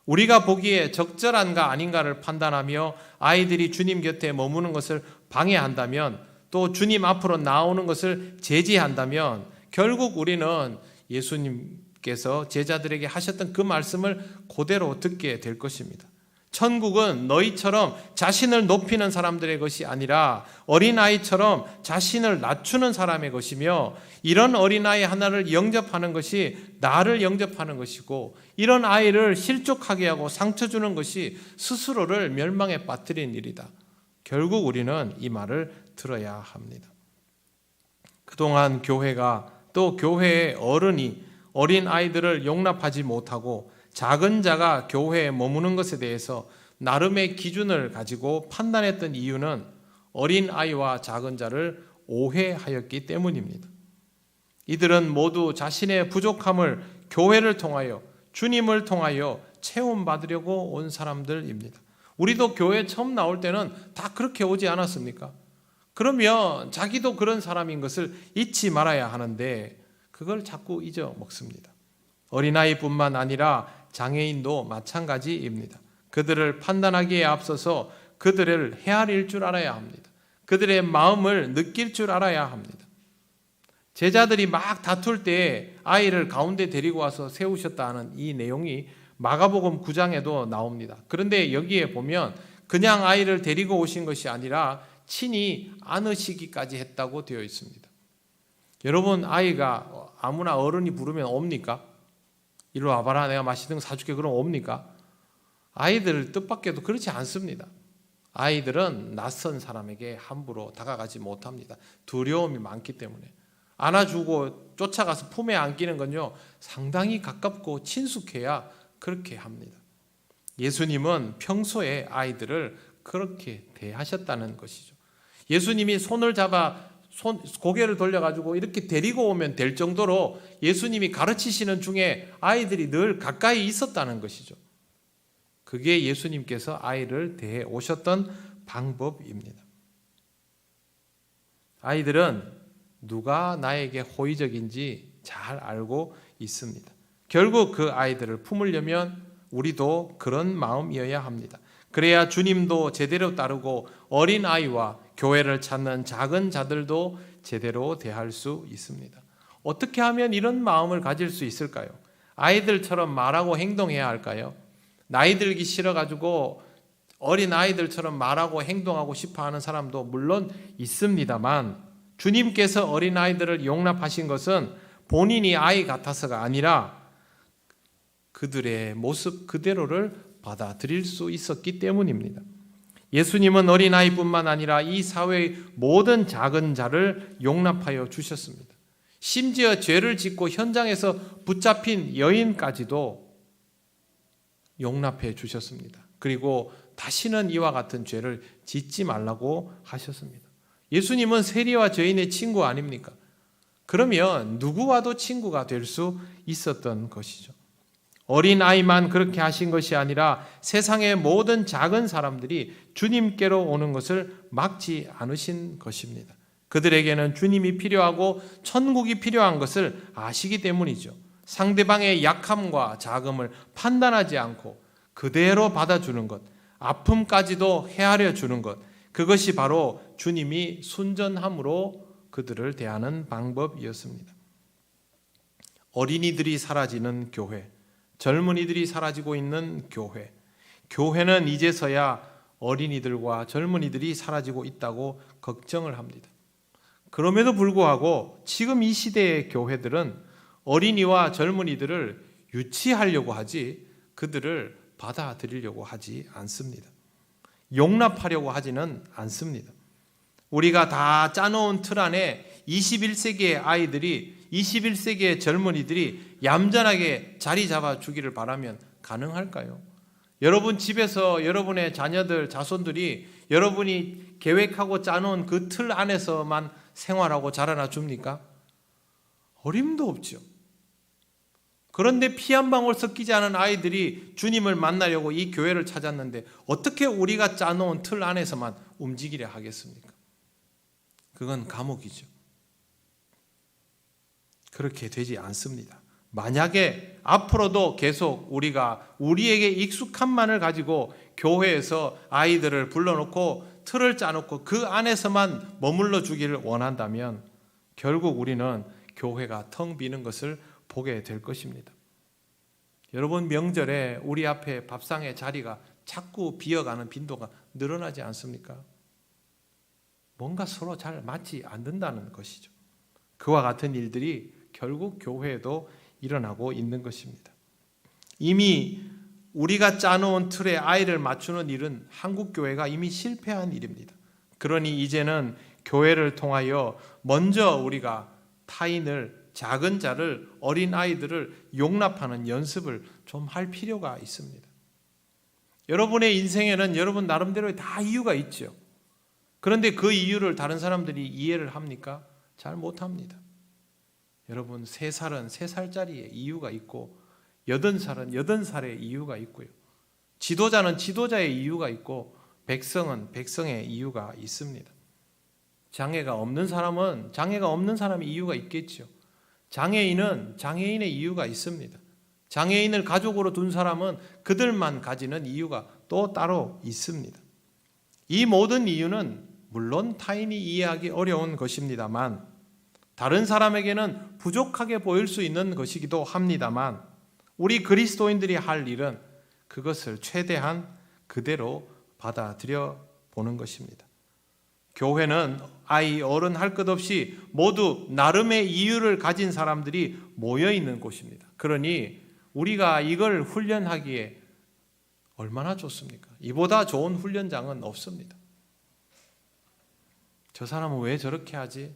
우리가 보기에 적절한가 아닌가를 판단하며 아이들이 주님 곁에 머무는 것을 방해한다면 또 주님 앞으로 나오는 것을 제지한다면 결국 우리는 예수님께서 제자들에게 하셨던 그 말씀을 그대로 듣게 될 것입니다. 천국은 너희처럼 자신을 높이는 사람들의 것이 아니라 어린아이처럼 자신을 낮추는 사람의 것이며 이런 어린아이 하나를 영접하는 것이 나를 영접하는 것이고 이런 아이를 실족하게 하고 상처 주는 것이 스스로를 멸망에 빠뜨린 일이다. 결국 우리는 이 말을 들어야 합니다. 그동안 교회가 또 교회의 어른이 어린 아이들을 용납하지 못하고 작은 자가 교회에 머무는 것에 대해서 나름의 기준을 가지고 판단했던 이유는 어린 아이와 작은 자를 오해하였기 때문입니다. 이들은 모두 자신의 부족함을 교회를 통하여 주님을 통하여 체험받으려고 온 사람들입니다. 우리도 교회 처음 나올 때는 다 그렇게 오지 않았습니까? 그러면 자기도 그런 사람인 것을 잊지 말아야 하는데 그걸 자꾸 잊어먹습니다. 어린아이뿐만 아니라 장애인도 마찬가지입니다. 그들을 판단하기에 앞서서 그들을 헤아릴 줄 알아야 합니다. 그들의 마음을 느낄 줄 알아야 합니다. 제자들이 막 다툴 때 아이를 가운데 데리고 와서 세우셨다 하는 이 내용이 마가복음 9장에도 나옵니다. 그런데 여기에 보면 그냥 아이를 데리고 오신 것이 아니라 친히 안으시기까지 했다고 되어 있습니다. 여러분, 아이가 아무나 어른이 부르면 옵니까? 이리 와봐라, 내가 맛있는 거 사줄게, 그럼 옵니까? 아이들 뜻밖에도 그렇지 않습니다. 아이들은 낯선 사람에게 함부로 다가가지 못합니다. 두려움이 많기 때문에. 안아주고 쫓아가서 품에 안기는 건요, 상당히 가깝고 친숙해야 그렇게 합니다. 예수님은 평소에 아이들을 그렇게 대하셨다는 것이죠. 예수님이 손을 잡아 고개를 돌려가지고 이렇게 데리고 오면 될 정도로 예수님이 가르치시는 중에 아이들이 늘 가까이 있었다는 것이죠. 그게 예수님께서 아이를 대해 오셨던 방법입니다. 아이들은 누가 나에게 호의적인지 잘 알고 있습니다. 결국 그 아이들을 품으려면 우리도 그런 마음이어야 합니다. 그래야 주님도 제대로 따르고 어린아이와 교회를 찾는 작은 자들도 제대로 대할 수 있습니다. 어떻게 하면 이런 마음을 가질 수 있을까요? 아이들처럼 말하고 행동해야 할까요? 나이 들기 싫어가지고 어린아이들처럼 말하고 행동하고 싶어하는 사람도 물론 있습니다만 주님께서 어린아이들을 용납하신 것은 본인이 아이 같아서가 아니라 그들의 모습 그대로를 받아들일 수 있었기 때문입니다. 예수님은 어린아이뿐만 아니라 이 사회의 모든 작은 자를 용납하여 주셨습니다. 심지어 죄를 짓고 현장에서 붙잡힌 여인까지도 용납해 주셨습니다. 그리고 다시는 이와 같은 죄를 짓지 말라고 하셨습니다. 예수님은 세리와 죄인의 친구 아닙니까? 그러면 누구와도 친구가 될 수 있었던 것이죠. 어린아이만 그렇게 하신 것이 아니라 세상의 모든 작은 사람들이 주님께로 오는 것을 막지 않으신 것입니다. 그들에게는 주님이 필요하고 천국이 필요한 것을 아시기 때문이죠. 상대방의 약함과 자금을 판단하지 않고 그대로 받아주는 것, 아픔까지도 헤아려 주는 것, 그것이 바로 주님이 순전함으로 그들을 대하는 방법이었습니다. 어린이들이 사라지는 교회, 젊은이들이 사라지고 있는 교회, 교회는 이제서야 어린이들과 젊은이들이 사라지고 있다고 걱정을 합니다. 그럼에도 불구하고 지금 이 시대의 교회들은 어린이와 젊은이들을 유치하려고 하지 그들을 받아들이려고 하지 않습니다. 용납하려고 하지는 않습니다. 우리가 다 짜놓은 틀 안에 21세기의 아이들이 21세기의 젊은이들이 얌전하게 자리 잡아주기를 바라면 가능할까요? 여러분 집에서 여러분의 자녀들, 자손들이 여러분이 계획하고 짜놓은 그 틀 안에서만 생활하고 자라나 줍니까? 어림도 없죠. 그런데 피 한 방울 섞이지 않은 아이들이 주님을 만나려고 이 교회를 찾았는데 어떻게 우리가 짜놓은 틀 안에서만 움직이려 하겠습니까? 그건 감옥이죠. 그렇게 되지 않습니다. 만약에 앞으로도 계속 우리가 우리에게 익숙함만을 가지고 교회에서 아이들을 불러놓고 틀을 짜놓고 그 안에서만 머물러 주기를 원한다면 결국 우리는 교회가 텅 비는 것을 보게 될 것입니다. 여러분 명절에 우리 앞에 밥상의 자리가 자꾸 비어가는 빈도가 늘어나지 않습니까? 뭔가 서로 잘 맞지 않는다는 것이죠. 그와 같은 일들이 결국 교회에도 일어나고 있는 것입니다. 이미 우리가 짜놓은 틀에 아이를 맞추는 일은 한국 교회가 이미 실패한 일입니다. 그러니 이제는 교회를 통하여 먼저 우리가 타인을, 작은 자를, 어린 아이들을 용납하는 연습을 좀 할 필요가 있습니다. 여러분의 인생에는 여러분 나름대로의 다 이유가 있죠. 그런데 그 이유를 다른 사람들이 이해를 합니까? 잘 못합니다. 여러분 3살은 3살짜리의 이유가 있고 80살은 80살의 이유가 있고요. 지도자는 지도자의 이유가 있고 백성은 백성의 이유가 있습니다. 장애가 없는 사람은 장애가 없는 사람의 이유가 있겠죠. 장애인은 장애인의 이유가 있습니다. 장애인을 가족으로 둔 사람은 그들만 가지는 이유가 또 따로 있습니다. 이 모든 이유는 물론 타인이 이해하기 어려운 것입니다만 다른 사람에게는 부족하게 보일 수 있는 것이기도 합니다만 우리 그리스도인들이 할 일은 그것을 최대한 그대로 받아들여 보는 것입니다. 교회는 아이, 어른 할 것 없이 모두 나름의 이유를 가진 사람들이 모여 있는 곳입니다. 그러니 우리가 이걸 훈련하기에 얼마나 좋습니까? 이보다 좋은 훈련장은 없습니다. 저 사람은 왜 저렇게 하지?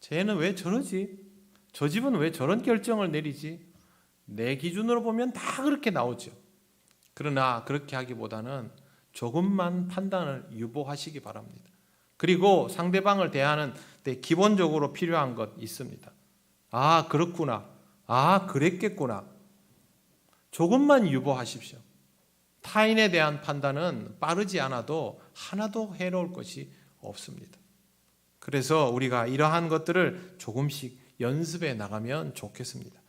쟤는 왜 저러지? 저 집은 왜 저런 결정을 내리지? 내 기준으로 보면 다 그렇게 나오죠. 그러나 그렇게 하기보다는 조금만 판단을 유보하시기 바랍니다. 그리고 상대방을 대하는 데 기본적으로 필요한 것 있습니다. 아, 그렇구나. 아, 그랬겠구나. 조금만 유보하십시오. 타인에 대한 판단은 빠르지 않아도 하나도 해로울 것이 없습니다. 그래서 우리가 이러한 것들을 조금씩 연습해 나가면 좋겠습니다.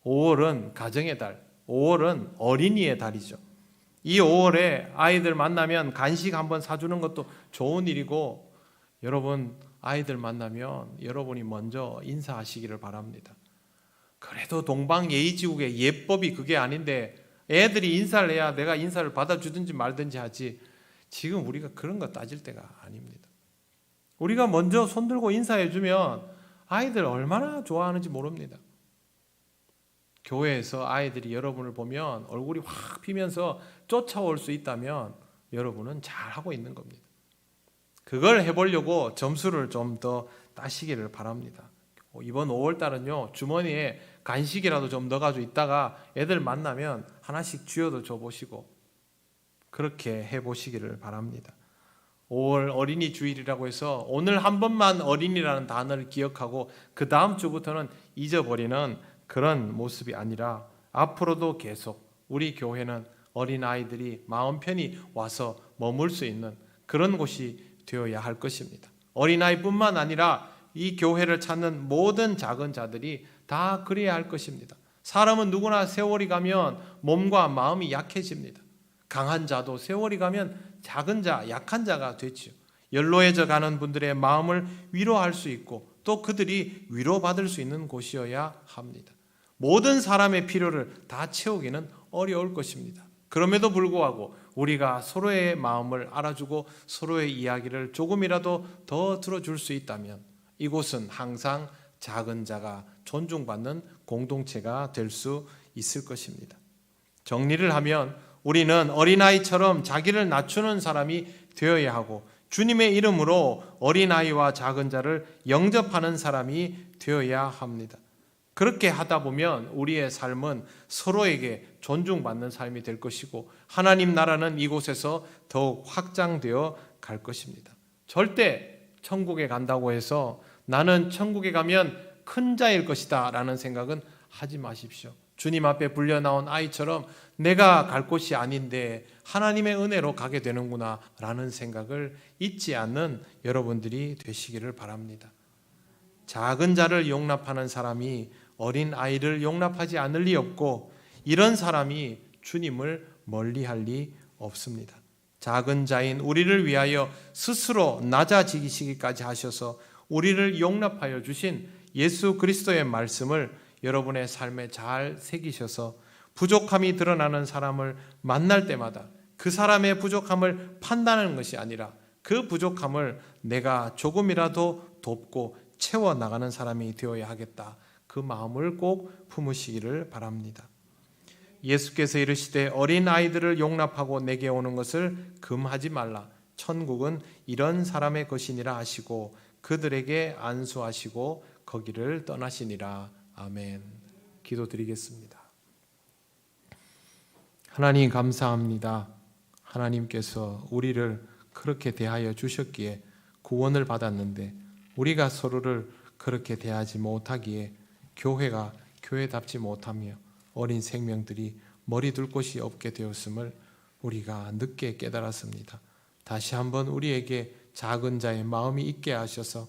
5월은 가정의 달, 5월은 어린이의 달이죠. 이 5월에 아이들 만나면 간식 한번 사주는 것도 좋은 일이고 여러분 아이들 만나면 여러분이 먼저 인사하시기를 바랍니다. 그래도 동방예의지국의 예법이 그게 아닌데 애들이 인사를 해야 내가 인사를 받아주든지 말든지 하지 지금 우리가 그런 거 따질 때가 아닙니다. 우리가 먼저 손들고 인사해주면 아이들 얼마나 좋아하는지 모릅니다. 교회에서 아이들이 여러분을 보면 얼굴이 확 피면서 쫓아올 수 있다면 여러분은 잘하고 있는 겁니다. 그걸 해보려고 점수를 좀 더 따시기를 바랍니다. 이번 5월달은요 주머니에 간식이라도 좀 넣어가지고 있다가 애들 만나면 하나씩 쥐어도 줘보시고 그렇게 해보시기를 바랍니다. 5월 어린이 주일이라고 해서 오늘 한 번만 어린이라는 단어를 기억하고 그 다음 주부터는 잊어버리는 그런 모습이 아니라 앞으로도 계속 우리 교회는 어린아이들이 마음 편히 와서 머물 수 있는 그런 곳이 되어야 할 것입니다. 어린아이뿐만 아니라 이 교회를 찾는 모든 작은 자들이 다 그래야 할 것입니다. 사람은 누구나 세월이 가면 몸과 마음이 약해집니다. 강한 자도 세월이 가면 작은 자, 약한 자가 되지요. 연로해져 가는 분들의 마음을 위로할 수 있고 또 그들이 위로받을 수 있는 곳이어야 합니다. 모든 사람의 필요를 다 채우기는 어려울 것입니다. 그럼에도 불구하고 우리가 서로의 마음을 알아주고 서로의 이야기를 조금이라도 더 들어줄 수 있다면 이곳은 항상 작은 자가 존중받는 공동체가 될 수 있을 것입니다. 정리를 하면 우리는 어린아이처럼 자기를 낮추는 사람이 되어야 하고 주님의 이름으로 어린아이와 작은 자를 영접하는 사람이 되어야 합니다. 그렇게 하다 보면 우리의 삶은 서로에게 존중받는 삶이 될 것이고 하나님 나라는 이곳에서 더욱 확장되어 갈 것입니다. 절대 천국에 간다고 해서 나는 천국에 가면 큰 자일 것이다 라는 생각은 하지 마십시오. 주님 앞에 불려 나온 아이처럼 내가 갈 곳이 아닌데 하나님의 은혜로 가게 되는구나 라는 생각을 잊지 않는 여러분들이 되시기를 바랍니다. 작은 자를 용납하는 사람이 어린 아이를 용납하지 않을 리 없고 이런 사람이 주님을 멀리할 리 없습니다. 작은 자인 우리를 위하여 스스로 낮아지시기까지 하셔서 우리를 용납하여 주신 예수 그리스도의 말씀을 여러분의 삶에 잘 새기셔서 부족함이 드러나는 사람을 만날 때마다 그 사람의 부족함을 판단하는 것이 아니라 그 부족함을 내가 조금이라도 돕고 채워나가는 사람이 되어야 하겠다. 그 마음을 꼭 품으시기를 바랍니다. 예수께서 이르시되 어린 아이들을 용납하고 내게 오는 것을 금하지 말라. 천국은 이런 사람의 것이니라 하시고 그들에게 안수하시고 거기를 떠나시니라. 아멘. 기도드리겠습니다. 하나님 감사합니다. 하나님께서 우리를 그렇게 대하여 주셨기에 구원을 받았는데 우리가 서로를 그렇게 대하지 못하기에 교회가 교회답지 못하며 어린 생명들이 머리 둘 곳이 없게 되었음을 우리가 늦게 깨달았습니다. 다시 한번 우리에게 작은 자의 마음이 있게 하셔서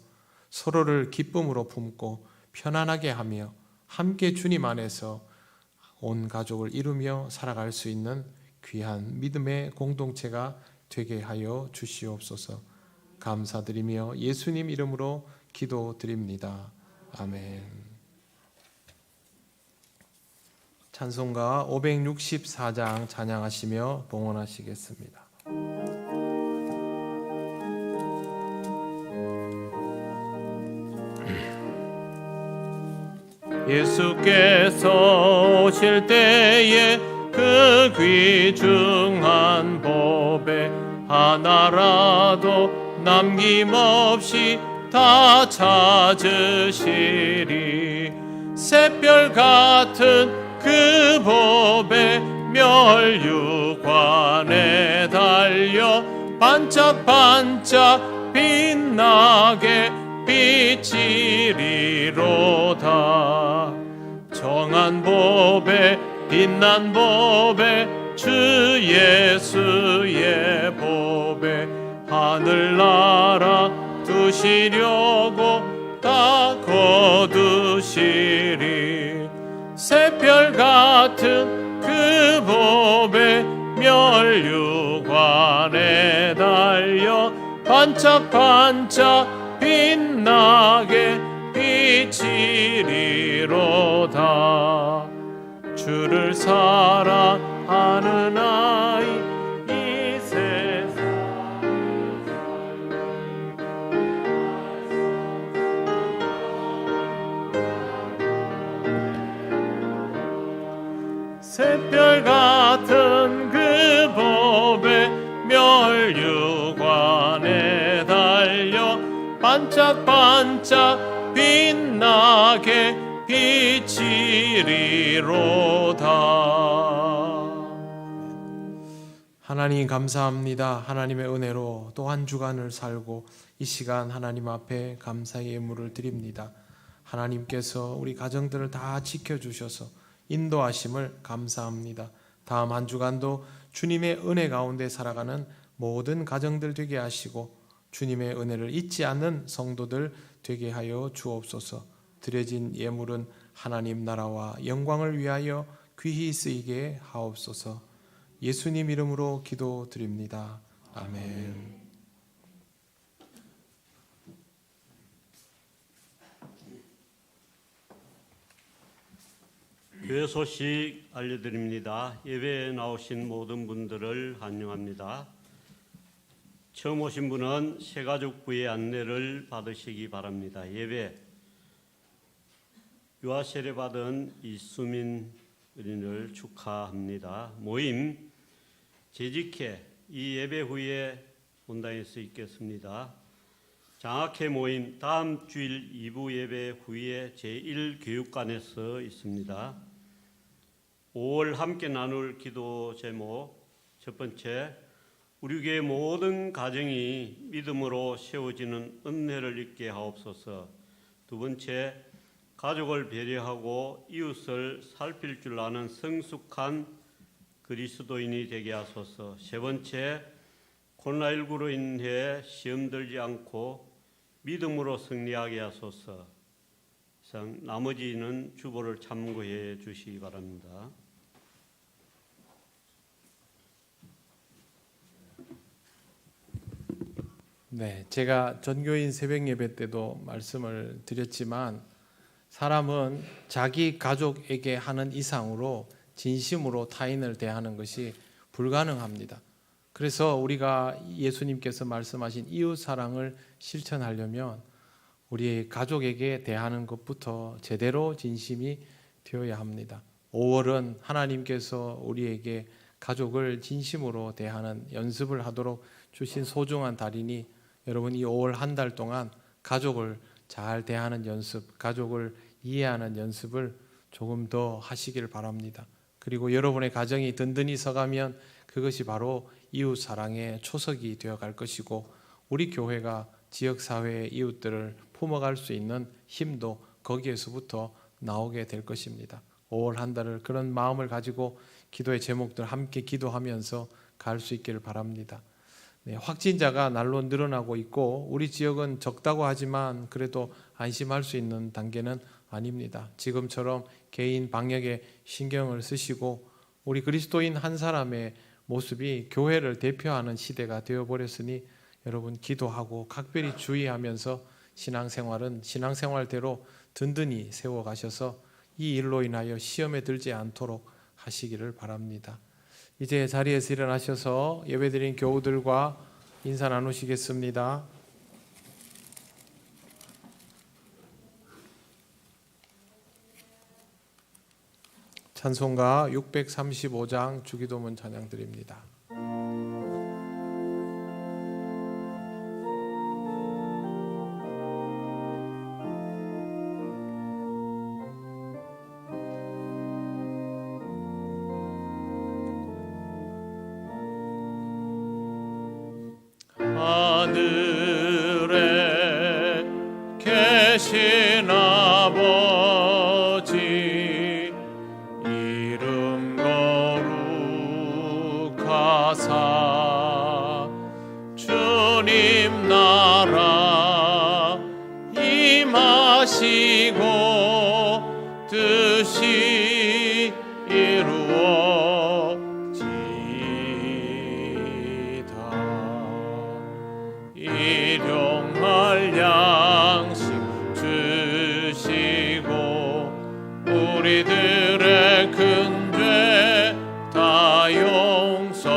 서로를 기쁨으로 품고 편안하게 하며 함께 주님 안에서 온 가족을 이루며 살아갈 수 있는 귀한 믿음의 공동체가 되게 하여 주시옵소서. 감사드리며 예수님 이름으로 기도드립니다. 아멘. 찬송가 564장 찬양하시며 봉헌하시겠습니다. 예수께서 오실 때에 그 귀중한 법에 하나라도 남김없이 다 찾으시리. 샛별 같은 그 법에 멸류관에 달려 반짝반짝 빛나게 비치리로다. 정한 법에 빛난 법에 주 예수의 법에 하늘나라 두시려고 다 거두시리. 샛별 같은 그 법에 멸류관에 달려 반짝반짝 빛나게 비치리로다. 주를 사랑하는 아이 이 세상 샛별 같은 그 법에 멸류관에 달려 반짝반짝 빛나게 비치리로다. 하나님 감사합니다. 하나님의 은혜로 또 한 주간을 살고 이 시간 하나님 앞에 감사의 예물을 드립니다. 하나님께서 우리 가정들을 다 지켜주셔서 인도하심을 감사합니다. 다음 한 주간도 주님의 은혜 가운데 살아가는 모든 가정들 되게 하시고 주님의 은혜를 잊지 않는 성도들 되게 하여 주옵소서. 드려진 예물은 하나님 나라와 영광을 위하여 귀히 쓰이게 하옵소서. 예수님 이름으로 기도드립니다. 아멘. 교회 소식 알려드립니다. 예배에 나오신 모든 분들을 환영합니다. 처음 오신 분은 새가족부의 안내를 받으시기 바랍니다. 예배 유아 세례 받은 이수민 어린이를 축하합니다. 모임 재직회 이 예배 후에 본당에서 있겠습니다. 장학회 모임 다음 주일 2부 예배 후에 제1교육관에서 있습니다. 5월 함께 나눌 기도 제목 첫 번째, 우리 교회 모든 가정이 믿음으로 세워지는 은혜를 입게 하옵소서. 두 번째, 가족을 배려하고 이웃을 살필 줄 아는 성숙한 그리스도인이 되게 하소서. 세 번째, 코로나19로 인해 시험 들지 않고 믿음으로 승리하게 하소서. 이상 나머지는 주보를 참고해 주시기 바랍니다. 네, 제가 전교인 새벽 예배 때도 말씀을 드렸지만 사람은 자기 가족에게 하는 이상으로 진심으로 타인을 대하는 것이 불가능합니다. 그래서 우리가 예수님께서 말씀하신 이웃 사랑을 실천하려면 우리 가족에게 대하는 것부터 제대로 진심이 되어야 합니다. 5월은 하나님께서 우리에게 가족을 진심으로 대하는 연습을 하도록 주신 소중한 달이니 여러분 이 5월 한 달 동안 가족을 잘 대하는 연습, 가족을 이해하는 연습을 조금 더 하시길 바랍니다. 그리고 여러분의 가정이 든든히 서가면 그것이 바로 이웃 사랑의 초석이 되어갈 것이고 우리 교회가 지역사회의 이웃들을 품어갈 수 있는 힘도 거기에서부터 나오게 될 것입니다. 5월 한 달을 그런 마음을 가지고 기도의 제목들 함께 기도하면서 갈 수 있기를 바랍니다. 네, 확진자가 날로 늘어나고 있고 우리 지역은 적다고 하지만 그래도 안심할 수 있는 단계는 아닙니다. 지금처럼 개인 방역에 신경을 쓰시고 우리 그리스도인 한 사람의 모습이 교회를 대표하는 시대가 되어버렸으니 여러분 기도하고 각별히 주의하면서 신앙생활은 신앙생활대로 든든히 세워가셔서 이 일로 인하여 시험에 들지 않도록 하시기를 바랍니다. 이제 자리에서 일어나셔서 예배드린 교우들과 인사 나누시겠습니다. 찬송가 635장 주기도문 찬양 드립니다. 하늘에 계신 아버지 이름 거룩하사 주님 나라 임하시고 뜻이 일용할 양식 주시고 우리들의 큰 죄 다 용서하옵시고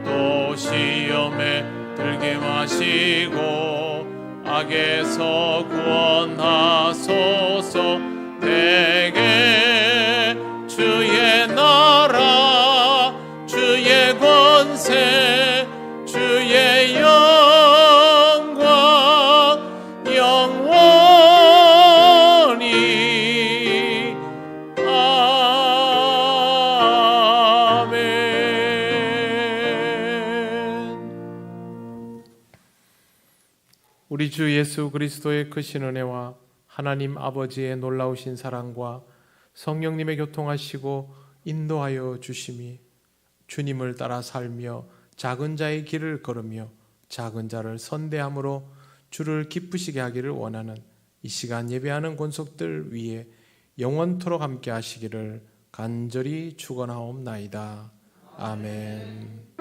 또 시험에 들게 마시고 악에서 구원하소서. 내게 주의 나라 주의 권세 주의 영광 영원히 아멘. 우리 주 예수 그리스도의 크신 은혜와 하나님 아버지의 놀라우신 사랑과 성령님의 교통하시고 인도하여 주심이 주님을 따라 살며 작은 자의 길을 걸으며 작은 자를 선대함으로 주를 기쁘시게 하기를 원하는 이 시간 예배하는 권속들 위에 영원토록 함께 하시기를 간절히 축원하옵나이다. 아멘.